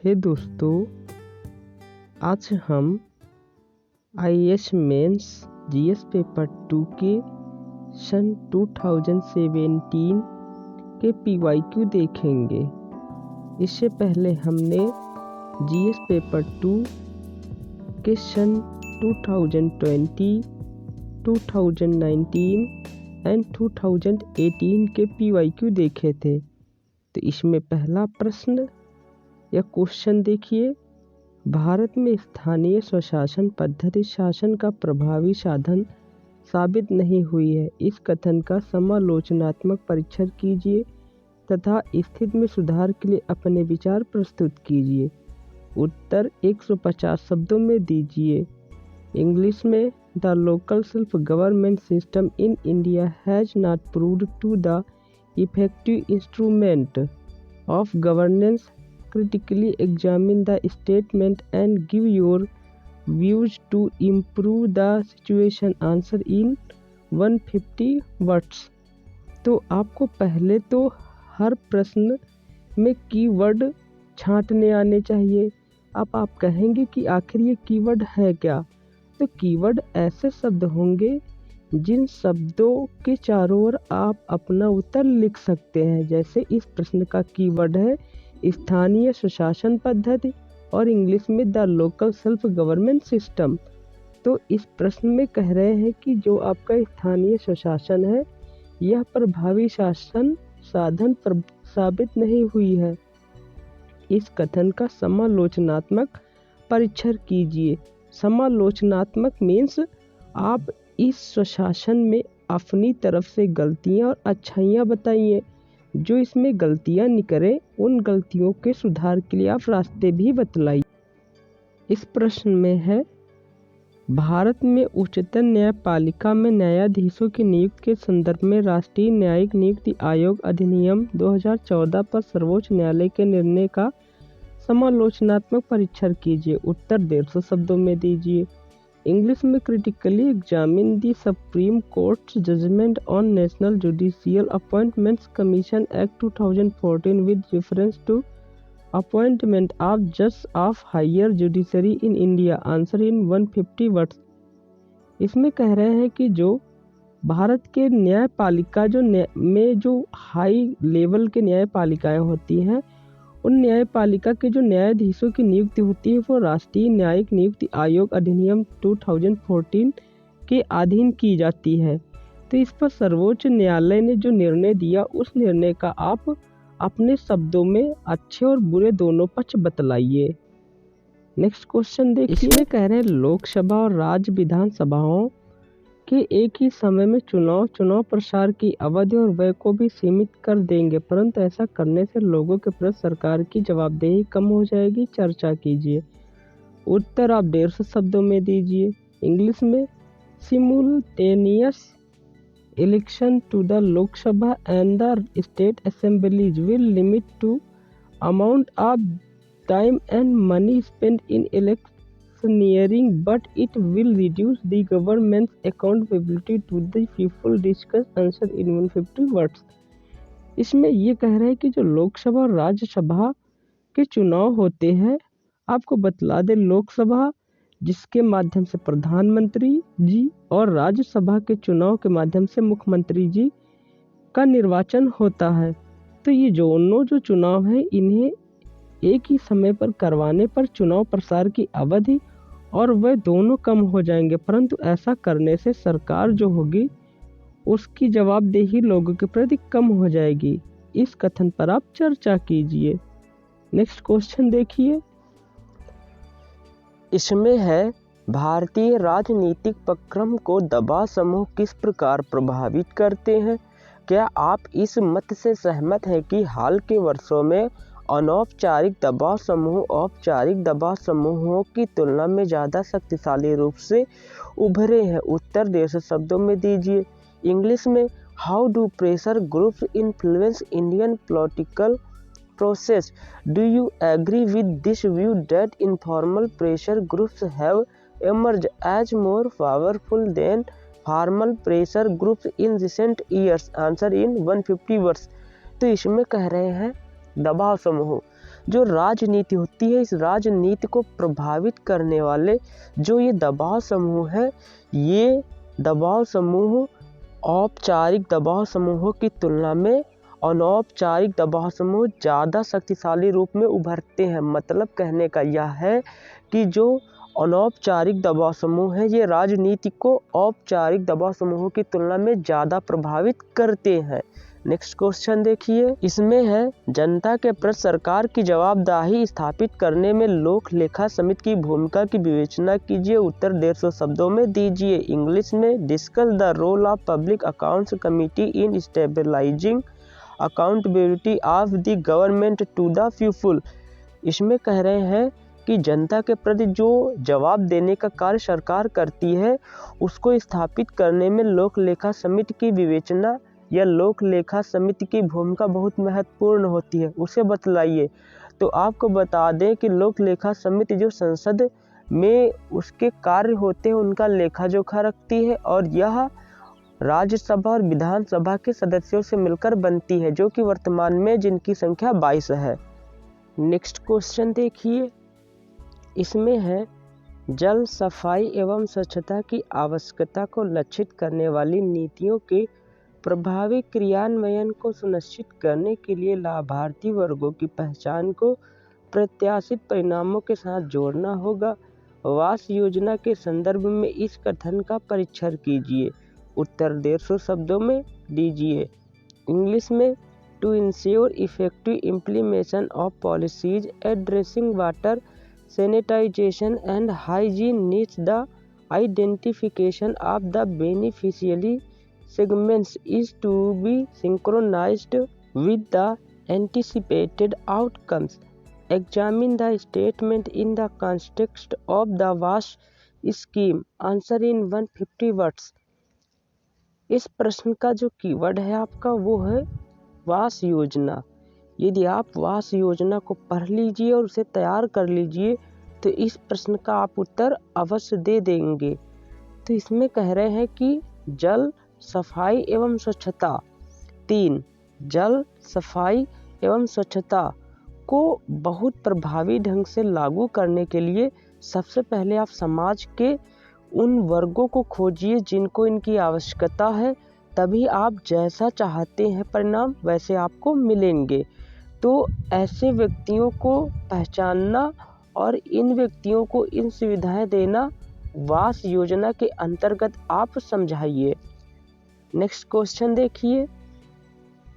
हे दोस्तों, आज हम IAS मेंस GS पेपर 2 के सन 2017 के PYQ देखेंगे। इससे पहले हमने GS पेपर 2 के सन 2020, 2019 एंड 2018 के PYQ देखे थे। तो इसमें पहला प्रश्न या क्वेश्चन देखिए, भारत में स्थानीय स्वशासन पद्धति शासन का प्रभावी साधन साबित नहीं हुई है। इस कथन का समालोचनात्मक परीक्षण कीजिए तथा स्थिति में सुधार के लिए अपने विचार प्रस्तुत कीजिए। उत्तर 150 शब्दों में दीजिए। इंग्लिश में, the local self government system in India has not proved to the effective instrument of governance. Critically examine the statement and give your views to improve the situation. Answer in 150 words. तो आपको पहले तो हर प्रश्न में keyword छांटने आने चाहिए। अब आप कहेंगे कि आखिर ये कीवर्ड है क्या? तो कीवर्ड ऐसे शब्द होंगे जिन शब्दों के चारों ओर आप अपना उत्तर लिख सकते हैं। जैसे इस प्रश्न का कीवर्ड है स्थानीय स्वशासन पद्धति और इंग्लिश में the local self government system. तो इस प्रश्न में कह रहे हैं कि जो आपका स्थानीय स्वशासन है यह प्रभावी शासन साधन साबित नहीं हुई है। इस कथन का समालोचनात्मक परीक्षण कीजिए। समालोचनात्मक मीन्स आप इस स्वशासन में अपनी तरफ से गलतियां और अच्छाइयां बताइए। जो इसमें गलतियां निकले उन गलतियों के सुधार के लिए आप रास्ते भी बतलाइए। इस प्रश्न में है, भारत में उच्चतम न्यायपालिका में न्यायाधीशों की नियुक्ति के संदर्भ में राष्ट्रीय न्यायिक नियुक्ति आयोग अधिनियम 2014 पर सर्वोच्च न्यायालय के निर्णय का समालोचनात्मक परीक्षण कीजिए। उत्तर 150 शब्दों में दीजिए। इंग्लिश में, critically examine the supreme court's judgement on national judicial appointments commission act 2014 with reference to appointment of जज of higher judiciary in India. Answer in 150 words. इसमें कह रहे हैं कि जो भारत के न्यायपालिका में जो हाई लेवल के न्यायपालिकाएं होती हैं, उन न्यायपालिका के जो न्यायाधीशों की नियुक्ति होती है वो राष्ट्रीय न्यायिक नियुक्ति आयोग अधिनियम 2014 के अधीन की जाती है। तो इस पर सर्वोच्च न्यायालय ने जो निर्णय दिया उस निर्णय का आप अपने शब्दों में अच्छे और बुरे दोनों पक्ष बतलाइए। नेक्स्ट क्वेश्चन देखिए। इसमें कह रहे हैं लोकसभा और राज्य विधानसभाओं के एक ही समय में चुनाव प्रसार की अवधि और व्यय को भी सीमित कर देंगे, परंतु ऐसा करने से लोगों के प्रति सरकार की जवाबदेही कम हो जाएगी। चर्चा कीजिए। उत्तर आप 150 शब्दों में दीजिए। इंग्लिश में, simultaneous election to the Lok Sabha and the state assemblies will limit to amount of time and money spent in electioneering, but it will reduce the government's accountability to the people. Discuss. Answer in 150 words. इसमें ये कह रहे हैं कि जो लोकसभा और राज्यसभा के चुनाव होते हैं, आपको बतला दे, लोकसभा जिसके माध्यम से प्रधानमंत्री जी और राज्यसभा के चुनाव के माध्यम से मुख्यमंत्री जी का निर्वाचन होता है। तो ये दोनों जो चुनाव हैं इन्हें एक ही समय पर करवाने पर चुनाव प्रसार की अवधि और वह दोनों कम हो जाएंगे, परंतु ऐसा करने से सरकार जो होगी उसकी जवाबदेही लोगों के प्रति कम हो जाएगी। इस कथन पर आप चर्चा कीजिए। नेक्स्ट क्वेश्चन देखिए। इसमें है, भारतीय राजनीतिक उपक्रम को दबाव समूह किस प्रकार प्रभावित करते हैं? क्या आप इस मत से सहमत हैं कि हाल के वर्षों में अनौपचारिक दबाव समूह औपचारिक दबाव समूहों की तुलना में ज़्यादा शक्तिशाली रूप से उभरे हैं? उत्तर 150 शब्दों में दीजिए। इंग्लिश में, how do pressure groups influence Indian political process? Do you agree with this view that informal pressure groups have emerged as more powerful than formal pressure groups in recent years? Answer in 150 words. तो इसमें कह रहे हैं दबाव समूह। जो राजनीति होती है, इस राजनीति को प्रभावित करने वाले जो ये दबाव समूह है, ये दबाव समूह औपचारिक दबाव समूहों की तुलना में अनौपचारिक दबाव समूह ज़्यादा शक्तिशाली रूप में उभरते हैं। मतलब कहने का यह है कि जो अनौपचारिक दबाव समूह है, ये राजनीति को औपचारिक दबाव समूहों की तुलना में ज़्यादा प्रभावित करते हैं। नेक्स्ट क्वेश्चन देखिए, इसमें है जनता के प्रति सरकार की जवाबदेही स्थापित करने में लोक लेखा समिति की भूमिका की विवेचना कीजिए। उत्तर 150 शब्दों में दीजिए। इंग्लिश में discuss the role of public accounts committee in stabilizing accountability of the government to the people. इसमें कह रहे हैं कि जनता के प्रति जो जवाब देने का कार्य सरकार करती है, उसको स्थापित करने में लोक लेखा समिति की विवेचना या लोक लेखा समिति की भूमिका बहुत महत्वपूर्ण होती है, उसे बतलाइए। तो आपको बता दें कि लोक लेखा समिति जो संसद में उसके कार्य होते हैं, उनका लेखा जोखा रखती है और यह राज्यसभा और विधानसभा के सदस्यों से मिलकर बनती है, जो कि वर्तमान में जिनकी संख्या 22 है। नेक्स्ट क्वेश्चन देखिए, इसमें है जल सफाई एवं स्वच्छता की आवश्यकता को लक्षित करने वाली नीतियों के प्रभावी क्रियान्वयन को सुनिश्चित करने के लिए लाभार्थी वर्गों की पहचान को प्रत्याशित परिणामों के साथ जोड़ना होगा। आवास योजना के संदर्भ में इस कथन का परीक्षण कीजिए। उत्तर 150 शब्दों में दीजिए। इंग्लिश में to ensure effective implementation of policies addressing water sanitization and hygiene needs the identification of the beneficiary segments is to be synchronized with the anticipated outcomes. Examine the statement in the context of the WAS scheme. Answer in 150 words. इस प्रश्न का जो keyword है आपका वो है वास योजना। यदि आप वास योजना को पढ़ लीजिए और उसे तैयार कर लीजिए तो इस प्रश्न का आप उत्तर अवश्य दे देंगे। तो इसमें कह रहे हैं कि जल सफाई एवं स्वच्छता 3 जल सफाई एवं स्वच्छता को बहुत प्रभावी ढंग से लागू करने के लिए सबसे पहले आप समाज के उन वर्गों को खोजिए जिनको इनकी आवश्यकता है, तभी आप जैसा चाहते हैं परिणाम वैसे आपको मिलेंगे। तो ऐसे व्यक्तियों को पहचानना और इन व्यक्तियों को इन सुविधाएं देना वास योजना के अंतर्गत आप समझाइए। नेक्स्ट क्वेश्चन देखिए,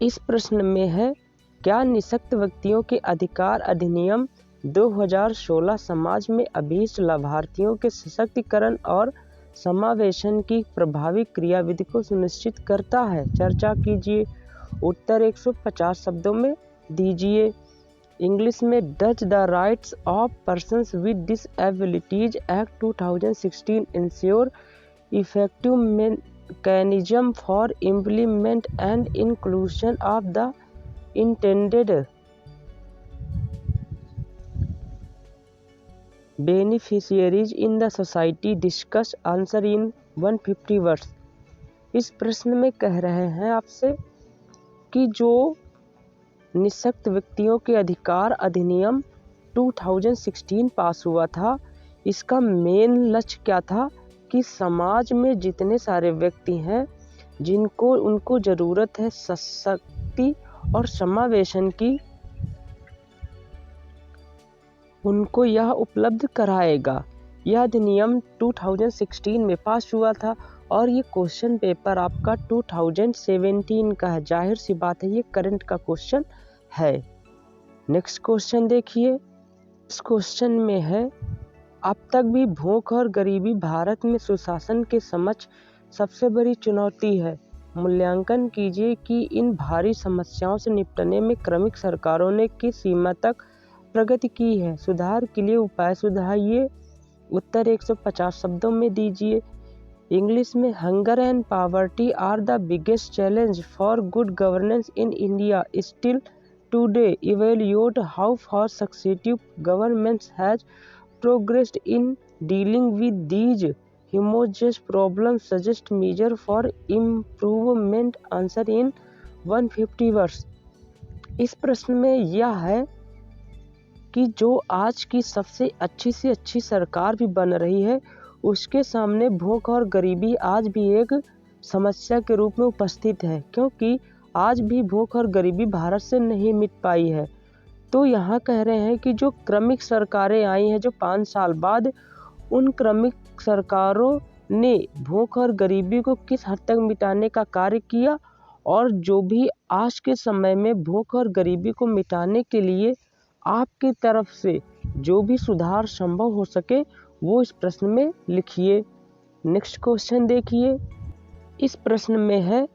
इस प्रश्न में है क्या निःशक्त व्यक्तियों के अधिकार अधिनियम 2016 समाज में अभीष्ट लाभार्थियों के सशक्तिकरण और समावेशन की प्रभावी क्रियाविधि को सुनिश्चित करता है? चर्चा कीजिए। उत्तर 150 शब्दों में दीजिए। इंग्लिश में Dutch the rights of persons with डिसएबिलिटीज act 2016 ensure effective mechanism for implement and inclusion of the intended beneficiaries in the society. Discuss. Answer in 150 words. इस प्रश्न में कह रहे हैं आपसे कि जो निःशक्त व्यक्तियों के अधिकार अधिनियम 2016 पास हुआ था, इसका मेन लक्ष्य क्या था कि समाज में जितने सारे व्यक्ति हैं जिनको उनको ज़रूरत है सशक्ति और समावेशन की, उनको यह उपलब्ध कराएगा। यह अधिनियम 2016 में पास हुआ था और ये क्वेश्चन पेपर आपका 2017 का है। जाहिर सी बात है ये करंट का क्वेश्चन है। नेक्स्ट क्वेश्चन देखिए, इस क्वेश्चन में है अब तक भी भूख और गरीबी भारत में सुशासन के समक्ष सबसे बड़ी चुनौती है। मूल्यांकन कीजिए कि इन भारी समस्याओं से निपटने में क्रमिक सरकारों ने किस सीमा तक प्रगति की है। सुधार के लिए उपाय सुझाइए। उत्तर 150 शब्दों में दीजिए। इंग्लिश में hunger and poverty are the biggest challenge for good governance in India still today. Evaluate how far successive governments has progressed in dealing with these homogeneous problems. Suggest measure for improvement. Answer in 150 words. इस प्रश्न में यह है कि जो आज की सबसे अच्छी से अच्छी सरकार भी बन रही है, उसके सामने भूख और गरीबी आज भी एक समस्या के रूप में उपस्थित है, क्योंकि आज भी भूख और गरीबी भारत से नहीं मिट पाई है। तो यहाँ कह रहे हैं कि जो क्रमिक सरकारें आई हैं जो 5 साल बाद, उन क्रमिक सरकारों ने भूख और गरीबी को किस हद तक मिटाने का कार्य किया, और जो भी आज के समय में भूख और गरीबी को मिटाने के लिए आपकी तरफ से जो भी सुधार संभव हो सके वो इस प्रश्न में लिखिए। नेक्स्ट क्वेश्चन देखिए। इस प्रश्न में है,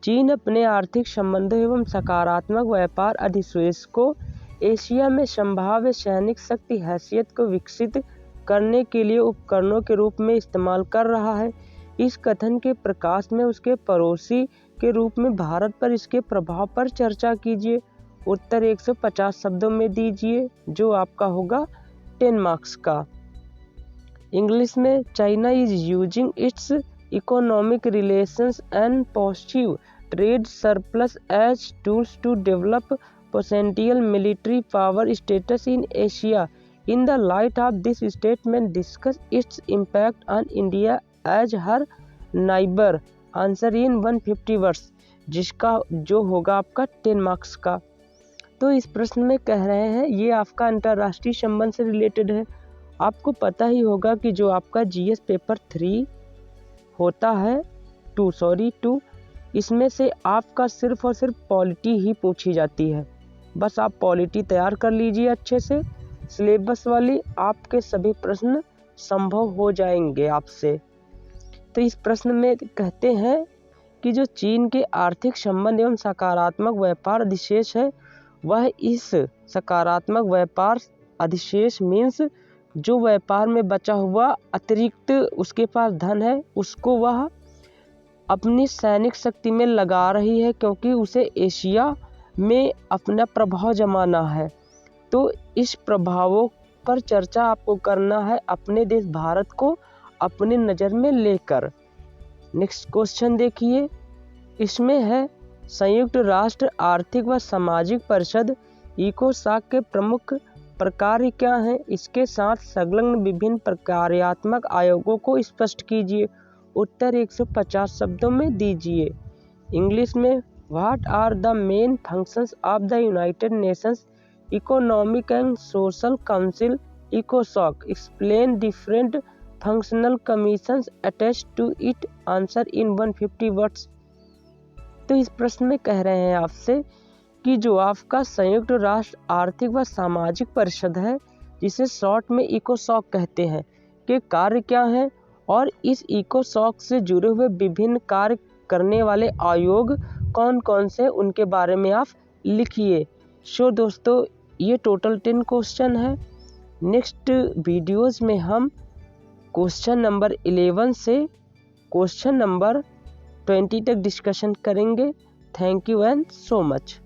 चीन अपने आर्थिक संबंधों एवं सकारात्मक व्यापार अधिशेष को एशिया में संभाव्य सैनिक शक्ति हैसियत को विकसित करने के लिए उपकरणों के रूप में इस्तेमाल कर रहा है। इस कथन के प्रकाश में उसके पड़ोसी के रूप में भारत पर इसके प्रभाव पर चर्चा कीजिए। उत्तर 150 शब्दों में दीजिए, जो आपका होगा 10 मार्क्स का। इंग्लिश में, China is using its economic relations and positive trade surplus as tools to develop potential military power status in Asia. In the light of this statement, discuss its impact on India as her neighbor. Answer in 150 words, जिसका जो होगा आपका 10 marks का। तो इस प्रश्न में कह रहे हैं, ये आपका अंतर्राष्ट्रीय संबंध से रिलेटेड है। आपको पता ही होगा कि जो आपका जीएस पेपर 3 होता है, 2, इसमें से आपका सिर्फ और सिर्फ पॉलिटी ही पूछी जाती है। बस आप पॉलिटी तैयार कर लीजिए अच्छे से, सिलेबस वाली, आपके सभी प्रश्न संभव हो जाएंगे आपसे। तो इस प्रश्न में कहते हैं कि जो चीन के आर्थिक संबंध एवं सकारात्मक व्यापार अधिशेष है, वह इस सकारात्मक व्यापार अधिशेष मीन्स जो व्यापार में बचा हुआ अतिरिक्त उसके पास धन है, उसको वह अपनी सैनिक शक्ति में लगा रही है, क्योंकि उसे एशिया में अपना प्रभाव जमाना है। तो इस प्रभावों पर चर्चा आपको करना है अपने देश भारत को अपने नज़र में लेकर। नेक्स्ट क्वेश्चन देखिए। इसमें है, संयुक्त राष्ट्र आर्थिक व सामाजिक परिषद इकोसॉक के प्रमुख प्रकार क्या हैं? इसके साथ संलग्न विभिन्न प्रकार्यात्मक आयोगों को स्पष्ट कीजिए। उत्तर 150 शब्दों में दीजिए। इंग्लिश में, what are the main functions of the United Nations Economic and Social Council इकोसॉक? Explain different functional commissions attached to it. Answer in 150 words. तो इस प्रश्न में कह रहे हैं आपसे कि जो आपका संयुक्त राष्ट्र आर्थिक व सामाजिक परिषद है, जिसे शॉर्ट में इकोसॉक कहते हैं, के कार्य क्या हैं, और इस इकोसॉक से जुड़े हुए विभिन्न कार्य करने वाले आयोग कौन कौन से, उनके बारे में आप लिखिए। सो दोस्तों, ये टोटल 10 क्वेश्चन है। नेक्स्ट वीडियोस में हम क्वेश्चन नंबर 11 से क्वेश्चन नंबर 20 तक डिस्कशन करेंगे। Thank you and so much.